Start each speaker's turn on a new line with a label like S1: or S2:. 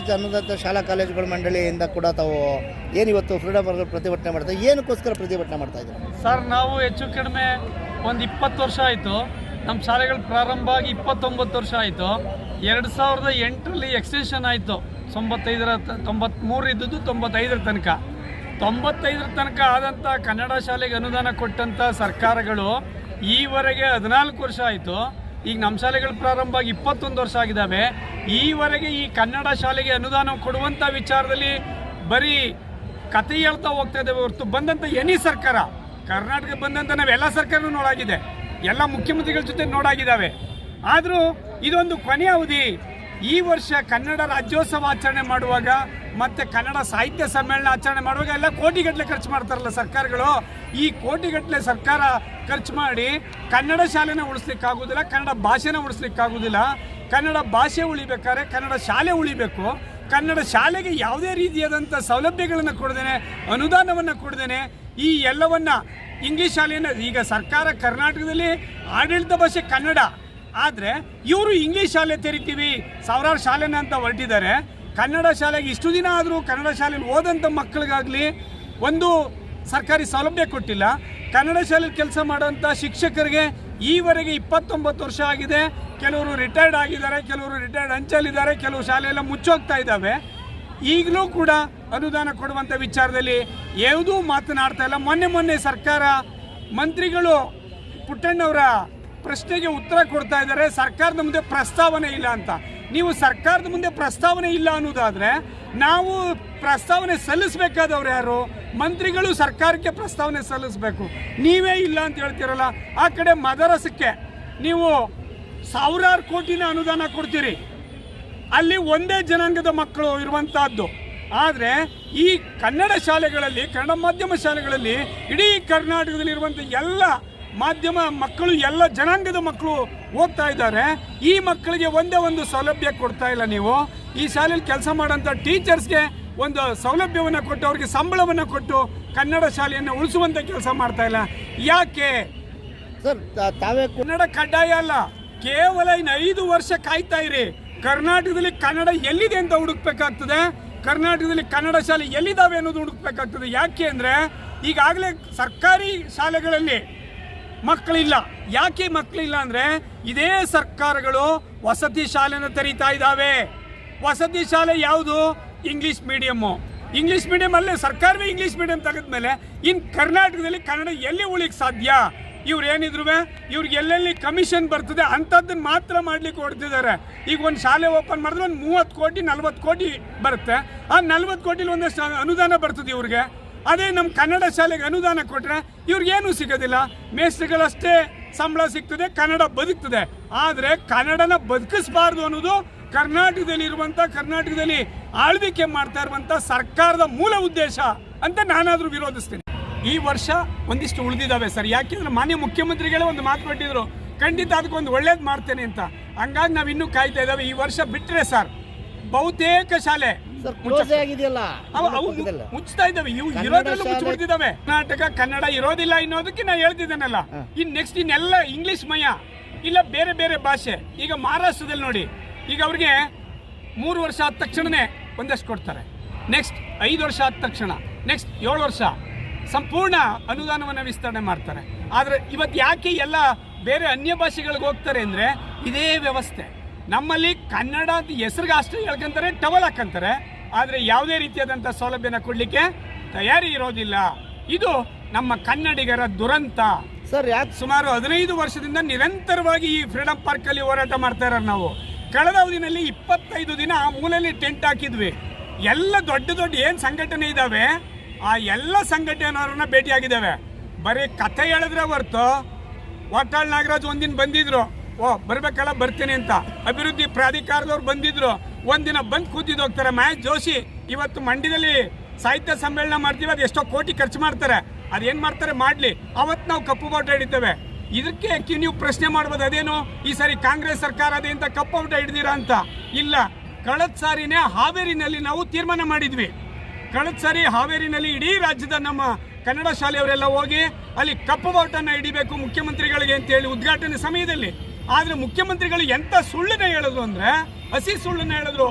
S1: ರಾಜ್ಯ ಅನುದಾನಿತ ಶಾಲಾ ಕಾಲೇಜುಗಳ ಮಂಡಳಿಯಿಂದ ಕೂಡ ತಾವು ಏನಿವತ್ತು ಫ್ರೀಡಮ್ ಪ್ರತಿಭಟನೆ ಮಾಡ್ತಾ ಏನಕ್ಕೋಸ್ಕರ ಪ್ರತಿಭಟನೆ ಮಾಡ್ತಾ ಇದ್ದೀರಾ
S2: ಸರ್? ನಾವು ಹೆಚ್ಚು ಕಡಿಮೆ ಒಂದು 20 ವರ್ಷ ಆಯಿತು ನಮ್ಮ ಶಾಲೆಗಳು ಪ್ರಾರಂಭ ಆಗಿ 29 ವರ್ಷ ಆಯಿತು. 2008ರಲ್ಲಿ ಎಕ್ಸ್ಟೆನ್ಷನ್ ಆಯಿತು. 93 ಇದ್ದದ್ದು 95 ತನಕ. 95 ತನಕ ಆದಂಥ ಕನ್ನಡ ಶಾಲೆಗೆ ಅನುದಾನ ಕೊಟ್ಟಂಥ ಸರ್ಕಾರಗಳು ಈವರೆಗೆ 14 ವರ್ಷ ಆಯಿತು. ಈಗ ನಮ್ಮ ಶಾಲೆಗಳು ಪ್ರಾರಂಭ ಆಗಿ 21 ವರ್ಷ ಆಗಿದ್ದಾವೆ. ಈವರೆಗೆ ಈ ಕನ್ನಡ ಶಾಲೆಗೆ ಅನುದಾನ ಕೊಡುವಂಥ ವಿಚಾರದಲ್ಲಿ ಬರೀ ಕತೆ ಹೇಳ್ತಾ ಹೋಗ್ತಾ ಇದ್ದೇವೆ ಹೊರತು ಬಂದಂಥ ಎನಿ ಸರ್ಕಾರ, ಕರ್ನಾಟಕ ಬಂದಂಥ ನಾವೆಲ್ಲ ಸರ್ಕಾರನೂ ನೋಡಾಗಿದೆ, ಎಲ್ಲ ಮುಖ್ಯಮಂತ್ರಿಗಳ ಜೊತೆ ನೋಡಾಗಿದ್ದಾವೆ. ಆದರೂ ಇದೊಂದು ಕೊನೆಯ ಅವಧಿ. ಈ ವರ್ಷ ಕನ್ನಡ ರಾಜ್ಯೋತ್ಸವ ಆಚರಣೆ ಮಾಡುವಾಗ ಮತ್ತು ಕನ್ನಡ ಸಾಹಿತ್ಯ ಸಮ್ಮೇಳನ ಆಚರಣೆ ಮಾಡುವಾಗ ಎಲ್ಲ ಕೋಟಿಗಟ್ಟಲೆ ಖರ್ಚು ಮಾಡ್ತಾರಲ್ಲ ಸರ್ಕಾರಗಳು. ಈ ಕೋಟಿಗಟ್ಟಲೆ ಸರ್ಕಾರ ಖರ್ಚು ಮಾಡಿ ಕನ್ನಡ ಶಾಲೆನ ಉಳಿಸ್ಲಿಕ್ಕಾಗೋದಿಲ್ಲ, ಕನ್ನಡ ಭಾಷೆನ ಉಳಿಸ್ಲಿಕ್ಕಾಗೋದಿಲ್ಲ. ಕನ್ನಡ ಭಾಷೆ ಉಳಿಬೇಕಾದ್ರೆ ಕನ್ನಡ ಶಾಲೆ ಉಳಿಬೇಕು. ಕನ್ನಡ ಶಾಲೆಗೆ ಯಾವುದೇ ರೀತಿಯಾದಂಥ ಸೌಲಭ್ಯಗಳನ್ನು ಕೊಡದೇನೆ, ಅನುದಾನವನ್ನು ಕೊಡದೇನೆ ಈ ಎಲ್ಲವನ್ನು ಇಂಗ್ಲೀಷ್ ಶಾಲೆಯನ್ನು ಈಗ ಸರ್ಕಾರ ಕರ್ನಾಟಕದಲ್ಲಿ ಆಡಳಿತ ಭಾಷೆ ಕನ್ನಡ, ಆದರೆ ಇವರು ಇಂಗ್ಲೀಷ್ ಶಾಲೆ ತೆರಿತೀವಿ ಸಾವಿರಾರು ಶಾಲೆನ ಅಂತ ಹೊರಟಿದ್ದಾರೆ. ಕನ್ನಡ ಶಾಲೆಗೆ ಇಷ್ಟು ದಿನ ಆದರೂ ಕನ್ನಡ ಶಾಲೆಯಲ್ಲಿ ಓದಂಥ ಮಕ್ಕಳಿಗಾಗಲಿ ಒಂದು ಸರ್ಕಾರಿ ಸೌಲಭ್ಯ ಕೊಟ್ಟಿಲ್ಲ. ಕನ್ನಡ ಶಾಲೆಯಲ್ಲಿ ಕೆಲಸ ಮಾಡೋಂಥ ಶಿಕ್ಷಕರಿಗೆ ಈವರೆಗೆ 29 ವರ್ಷ ಆಗಿದೆ. ಕೆಲವರು ರಿಟೈರ್ಡ್ ಆಗಿದ್ದಾರೆ, ಕೆಲವರು ರಿಟೈರ್ಡ್ ಅಂಚಲಿದ್ದಾರೆ, ಕೆಲವು ಶಾಲೆಯೆಲ್ಲ ಮುಚ್ಚೋಗ್ತಾ ಇದ್ದಾವೆ. ಈಗಲೂ ಕೂಡ ಅನುದಾನ ಕೊಡುವಂಥ ವಿಚಾರದಲ್ಲಿ ಯಾವುದೂ ಮಾತನಾಡ್ತಾ ಇಲ್ಲ. ಮೊನ್ನೆ ಸರ್ಕಾರ ಮಂತ್ರಿಗಳು ಪುಟ್ಟಣ್ಣವರ ಪ್ರಶ್ನೆಗೆ ಉತ್ತರ ಕೊಡ್ತಾ ಇದ್ದಾರೆ, ಸರ್ಕಾರದ ಮುಂದೆ ಪ್ರಸ್ತಾವನೆ ಇಲ್ಲ ಅಂತ. ನೀವು ಸರ್ಕಾರದ ಮುಂದೆ ಪ್ರಸ್ತಾವನೆ ಇಲ್ಲ ಅನ್ನೋದಾದರೆ ನಾವು ಪ್ರಸ್ತಾವನೆ ಸಲ್ಲಿಸಬೇಕಾದವ್ರು ಯಾರು? ಮಂತ್ರಿಗಳು ಸರ್ಕಾರಕ್ಕೆ ಪ್ರಸ್ತಾವನೆ ಸಲ್ಲಿಸಬೇಕು. ನೀವೇ ಇಲ್ಲ ಅಂತ ಹೇಳ್ತೀರಲ್ಲ. ಆ ಕಡೆ ಮದರಸಕ್ಕೆ ನೀವು ಸಾವಿರಾರು ಕೋಟಿನ ಅನುದಾನ ಕೊಡ್ತೀರಿ, ಅಲ್ಲಿ ಒಂದೇ ಜನಾಂಗದ ಮಕ್ಕಳು ಇರುವಂತಹದ್ದು. ಆದರೆ ಈ ಕನ್ನಡ ಶಾಲೆಗಳಲ್ಲಿ, ಕನ್ನಡ ಮಾಧ್ಯಮ ಶಾಲೆಗಳಲ್ಲಿ ಇಡೀ ಕರ್ನಾಟಕದಲ್ಲಿರುವಂಥ ಎಲ್ಲ ಮಾಧ್ಯಮ ಮಕ್ಕಳು, ಎಲ್ಲ ಜನಾಂಗದ ಮಕ್ಕಳು ಓದ್ತಾ ಇದ್ದಾರೆ. ಈ ಮಕ್ಕಳಿಗೆ ಒಂದೇ ಒಂದು ಸೌಲಭ್ಯ ಕೊಡ್ತಾ ಇಲ್ಲ ನೀವು. ಈ ಶಾಲೆಯಲ್ಲಿ ಕೆಲಸ ಮಾಡೋಂಥ ಟೀಚರ್ಸ್ಗೆ ಒಂದು ಸೌಲಭ್ಯವನ್ನು ಕೊಟ್ಟು, ಅವ್ರಿಗೆ ಸಂಬಳವನ್ನು ಕೊಟ್ಟು ಕನ್ನಡ ಶಾಲೆಯನ್ನು ಉಳಿಸುವಂಥ ಕೆಲಸ ಮಾಡ್ತಾ ಇಲ್ಲ. ಯಾಕೆ
S1: ಸರ್? ತಾವೇ
S2: ಕನ್ನಡ ಕಡ್ಡಾಯ ಅಲ್ಲ, ಕೇವಲ ಇನ್ನು 5 ವರ್ಷ ಕಾಯ್ತಾ ಇರಿ. ಕರ್ನಾಟಕದಲ್ಲಿ ಕನ್ನಡ ಎಲ್ಲಿದೆ ಅಂತ ಹುಡುಕ್ಬೇಕಾಗ್ತದೆ. ಕರ್ನಾಟಕದಲ್ಲಿ ಕನ್ನಡ ಶಾಲೆ ಎಲ್ಲಿದ್ದಾವೆ ಅನ್ನೋದು ಹುಡುಕ್ಬೇಕಾಗ್ತದೆ. ಯಾಕೆ ಅಂದರೆ ಈಗಾಗಲೇ ಸರ್ಕಾರಿ ಶಾಲೆಗಳಲ್ಲಿ ಮಕ್ಕಳಿಲ್ಲ. ಯಾಕೆ ಮಕ್ಕಳಿಲ್ಲ ಅಂದರೆ ಇದೇ ಸರ್ಕಾರಗಳು ವಸತಿ ಶಾಲೆನ ತೆರೀತಾ ಇದ್ದಾವೆ. ವಸತಿ ಶಾಲೆ ಯಾವುದು? English medium. ಇಂಗ್ಲೀಷ್ ಮೀಡಿಯಂ ಅಲ್ಲೇ ಸರ್ಕಾರವೇ ಇಂಗ್ಲೀಷ್ ಮೀಡಿಯಂ ತೆಗೆದ್ಮೇಲೆ ಇನ್ನು ಕರ್ನಾಟಕದಲ್ಲಿ ಕನ್ನಡ ಎಲ್ಲಿ ಉಳಿಕ್ಕೆ ಸಾಧ್ಯ? ಇವ್ರು ಏನಿದ್ರು ಇವ್ರಿಗೆ ಎಲ್ಲೆಲ್ಲಿ ಕಮಿಷನ್ ಬರ್ತದೆ ಅಂಥದ್ದನ್ನು ಮಾತ್ರ ಮಾಡ್ಲಿಕ್ಕೆ ಹೊಡ್ತಿದ್ದಾರೆ. ಈಗ ಒಂದು ಶಾಲೆ ಓಪನ್ ಮಾಡಿದ್ರೆ ಒಂದು 30 ಕೋಟಿ 40 ಕೋಟಿ ಬರುತ್ತೆ. ಆ 40 ಕೋಟಿಲಿ ಒಂದಷ್ಟು ಅನುದಾನ ಬರ್ತದೆ ಇವ್ರಿಗೆ. ಅದೇ ನಮ್ಮ ಕನ್ನಡ ಶಾಲೆಗೆ ಅನುದಾನ ಕೊಟ್ಟರೆ ಇವ್ರಿಗೇನು ಸಿಗೋದಿಲ್ಲ. ಮೇಸ್ಟ್ರಿಗಳಷ್ಟೇ ಸಂಬಳ ಸಿಗ್ತದೆ, ಕನ್ನಡ ಬದುಕ್ತದೆ. ಆದರೆ ಕನ್ನಡನ ಬದುಕಿಸಬಾರ್ದು ಅನ್ನೋದು ಕರ್ನಾಟಕದಲ್ಲಿ ಆಳ್ವಿಕೆ ಮಾಡ್ತಾ ಇರುವಂಥ ಸರ್ಕಾರದ ಮೂಲ ಉದ್ದೇಶ ಅಂತ ನಾನಾದರೂ ವಿರೋಧಿಸ್ತೀನಿ. ಈ ವರ್ಷ ಒಂದಿಷ್ಟು ಉಳಿದಿದ್ದಾವೆ ಸರ್. ಯಾಕೆಂದ್ರೆ ಮಾನ್ಯ ಮುಖ್ಯಮಂತ್ರಿಗಳೇ ಒಂದು ಮಾತು ಕೊಟ್ಟಿದ್ರು, ಖಂಡಿತ ಅದಕ್ಕೊಂದು ಒಳ್ಳೇದು ಮಾಡ್ತೇನೆ ಅಂತ. ಹಂಗಾಗಿ ನಾವು ಇನ್ನೂ ಕಾಯ್ತಾ ಇದ್ದಾವೆ. ಈ ವರ್ಷ ಬಿಟ್ಟರೆ ಸರ್ ಬಹುತೇಕ ಶಾಲೆ ಮುಚ್ತಾ ಇದ್ದಾವೆ. ಇವು ಇರೋದ್ರಲ್ಲೂ ಮುಚ್ಚಿಬಿಡ್ತಿದ್ದಾವೆ. ಕರ್ನಾಟಕ ಕನ್ನಡ ಇರೋದಿಲ್ಲ ಅನ್ನೋದಕ್ಕೆ ನಾ ಹೇಳ್ತಿದ್ದೇನಲ್ಲ. ಇನ್ನು ನೆಕ್ಸ್ಟ್ ಇನ್ನೆಲ್ಲ ಇಂಗ್ಲಿಷ್ ಮಯ, ಇಲ್ಲ ಬೇರೆ ಬೇರೆ ಭಾಷೆ. ಈಗ ಮಹಾರಾಷ್ಟ್ರದಲ್ಲಿ ನೋಡಿ, ಈಗ ಅವ್ರಿಗೆ 3 ವರ್ಷ ಆದ ತಕ್ಷಣನೇ ಒಂದಷ್ಟು ಕೊಡ್ತಾರೆ. ನೆಕ್ಸ್ಟ್ 5 ವರ್ಷ ಆದ ತಕ್ಷಣ, ನೆಕ್ಸ್ಟ್ 7 ವರ್ಷ ಸಂಪೂರ್ಣ ಅನುದಾನವನ್ನು ವಿಸ್ತರಣೆ ಮಾಡ್ತಾರೆ. ಆದರೆ ಇವತ್ತು ಯಾಕೆ ಎಲ್ಲ ಬೇರೆ ಅನ್ಯ ಭಾಷೆಗಳಿಗೆ ಹೋಗ್ತಾರೆ ಅಂದರೆ ಇದೇ ವ್ಯವಸ್ಥೆ. ನಮ್ಮಲ್ಲಿ ಕನ್ನಡ ಅಂತ ಹೆಸರಿಗೆ ಅಷ್ಟೇ ಹೇಳ್ಕೊಂತಾರೆ, ಟವಲ್ ಹಾಕಂತಾರೆ, ಆದರೆ ಯಾವುದೇ ರೀತಿಯಾದಂಥ ಸೌಲಭ್ಯನ ಕೊಡಲಿಕ್ಕೆ ತಯಾರಿ ಇರೋದಿಲ್ಲ. ಇದು ನಮ್ಮ ಕನ್ನಡಿಗರ ದುರಂತ
S1: ಸರ್. ಯಾಕೆ
S2: ಸುಮಾರು 15 ವರ್ಷದಿಂದ ನಿರಂತರವಾಗಿ ಈ ಫ್ರೀಡಮ್ ಪಾರ್ಕಲ್ಲಿ ಹೋರಾಟ ಮಾಡ್ತಾ ಇರೋರು ನಾವು. ಕಳೆದ ಅವಧಿನಲ್ಲಿ 25 ದಿನ ಮೂಲೆಯಲ್ಲಿ ಟೆಂಟ್ ಹಾಕಿದ್ವಿ. ಎಲ್ಲ ದೊಡ್ಡ ಏನು ಸಂಘಟನೆ ಇದ್ದಾವೆ ಆ ಎಲ್ಲ ಸಂಘಟನೆಯವರನ್ನ ಭೇಟಿಯಾಗಿದ್ದಾವೆ. ಬರೀ ಕಥೆ ಹೇಳಿದ್ರೆ ಹೊರ್ತು, ವಾಟಾಳ್ ನಾಗರಾಜ್ ಒಂದಿನ ಬಂದಿದ್ರು, ಬರ್ಬೇಕಲ್ಲ ಬರ್ತೀನಿ ಅಂತ. ಅಭಿವೃದ್ಧಿ ಪ್ರಾಧಿಕಾರದವ್ರು ಬಂದಿದ್ರು, ಒಂದಿನ ಬಂದು ಕೂತಿದ್ದು ಹೋಗ್ತಾರೆ. ಮಹೇಶ್ ಜೋಶಿ ಇವತ್ತು ಮಂಡ್ಯದಲ್ಲಿ ಸಾಹಿತ್ಯ ಸಮ್ಮೇಳನ ಮಾಡ್ತೀವಿ, ಅದು ಎಷ್ಟೋ ಕೋಟಿ ಖರ್ಚು ಮಾಡ್ತಾರೆ, ಅದೇನು ಮಾಡ್ತಾರೆ ಮಾಡಲಿ, ಅವತ್ತು ನಾವು ಕಪ್ಪು ಬಾವುಟ ಹಿಡಿತೇವೆ. ಇದಕ್ಕೆ ನೀವು ಪ್ರಶ್ನೆ ಮಾಡ್ಬೋದು, ಅದೇನು ಈ ಸಾರಿ ಕಾಂಗ್ರೆಸ್ ಸರ್ಕಾರ ಅದೇ ಅಂತ ಕಪ್ಪು ಬಾವುಟ ಹಿಡ್ದಿರಾ ಅಂತ. ಇಲ್ಲ, ಕಳೆದ ಸಾರಿನೇ ಹಾವೇರಿನಲ್ಲಿ ನಾವು ತೀರ್ಮಾನ ಮಾಡಿದ್ವಿ. ಕಳೆದ ಸಾರಿ ಹಾವೇರಿನಲ್ಲಿ ಇಡೀ ರಾಜ್ಯದ ನಮ್ಮ ಕನ್ನಡ ಶಾಲೆಯವರೆಲ್ಲ ಹೋಗಿ ಅಲ್ಲಿ ಕಪ್ಪು ಬಾವುಟನ ಹಿಡಿಬೇಕು ಮುಖ್ಯಮಂತ್ರಿಗಳಿಗೆ ಅಂತೇಳಿ ಉದ್ಘಾಟನೆ ಸಮಯದಲ್ಲಿ. ಆದರೆ ಮುಖ್ಯಮಂತ್ರಿಗಳು ಎಂಥ ಸುಳ್ಳನ್ನ ಹೇಳಿದ್ರು ಅಂದರೆ, ಹಸಿ ಸುಳ್ಳನ್ನ ಹೇಳಿದ್ರು.